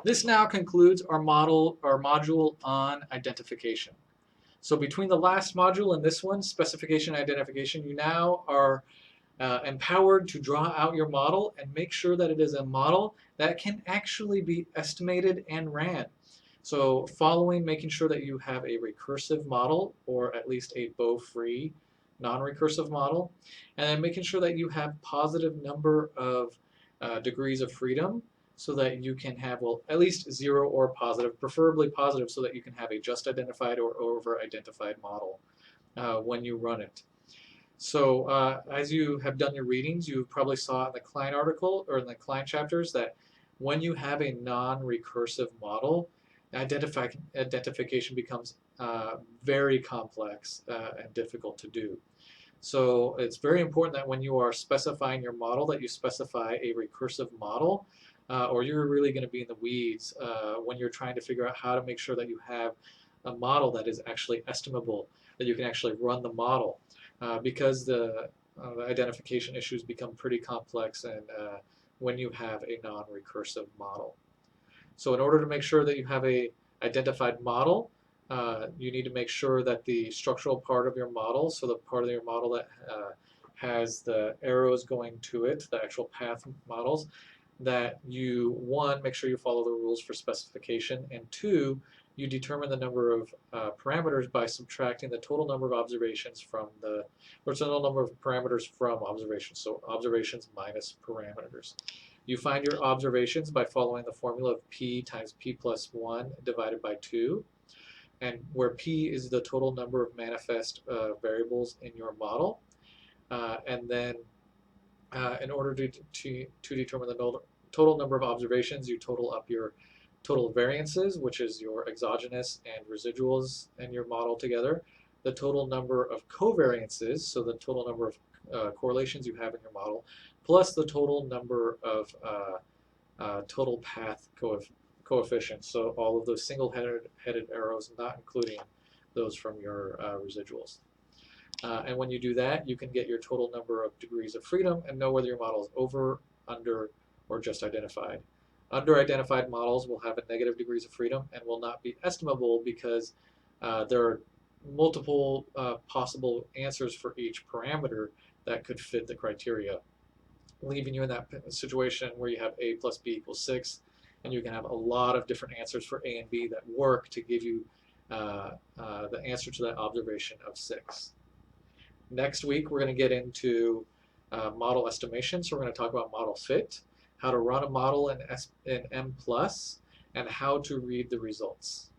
This now concludes our module on identification. So between the last module and this one, specification and identification, you now are empowered to draw out your model and make sure that it is a model that can actually be estimated and ran. So following making sure that you have a recursive model or at least a bow-free non-recursive model, and then making sure that you have positive number of degrees of freedom so that you can have, well, at least zero or positive, preferably positive, so that you can have a just identified or over identified model when you run it. So as you have done your readings, you probably saw in the Klein article or in the Klein chapters that when you have a non-recursive model, identification becomes very complex and difficult to do. So it's very important that when you are specifying your model that you specify a recursive model or you're really going to be in the weeds when you're trying to figure out how to make sure that you have a model that is actually estimable, that you can actually run the model because the identification issues become pretty complex and when you have a non-recursive model. So in order to make sure that you have a identified model, you need to make sure that the structural part of your model, so the part of your model that has the arrows going to it, the actual path models, that you, one, make sure you follow the rules for specification, and two, you determine the number of parameters by subtracting the total number of observations from the, or total number of parameters from observations, so observations minus parameters. You find your observations by following the formula of p times p plus 1 divided by 2, and where p is the total number of manifest variables in your model. And then in order to determine the total number of observations, you total up your total variances, which is your exogenous and residuals in your model together, the total number of covariances, so the total number of correlations you have in your model, plus the total number of total path coefficients, so all of those single-headed arrows, not including those from your residuals. And when you do that, you can get your total number of degrees of freedom and know whether your model is over, under, or just identified. Under-identified models will have a negative degrees of freedom and will not be estimable because there are multiple possible answers for each parameter that could fit the criteria, leaving you in that situation where you have a plus b equals 6, and you can have a lot of different answers for a and b that work to give you the answer to that observation of 6. Next week, we're going to get into model estimation. So we're going to talk about model fit, how to run a model in M+, and how to read the results.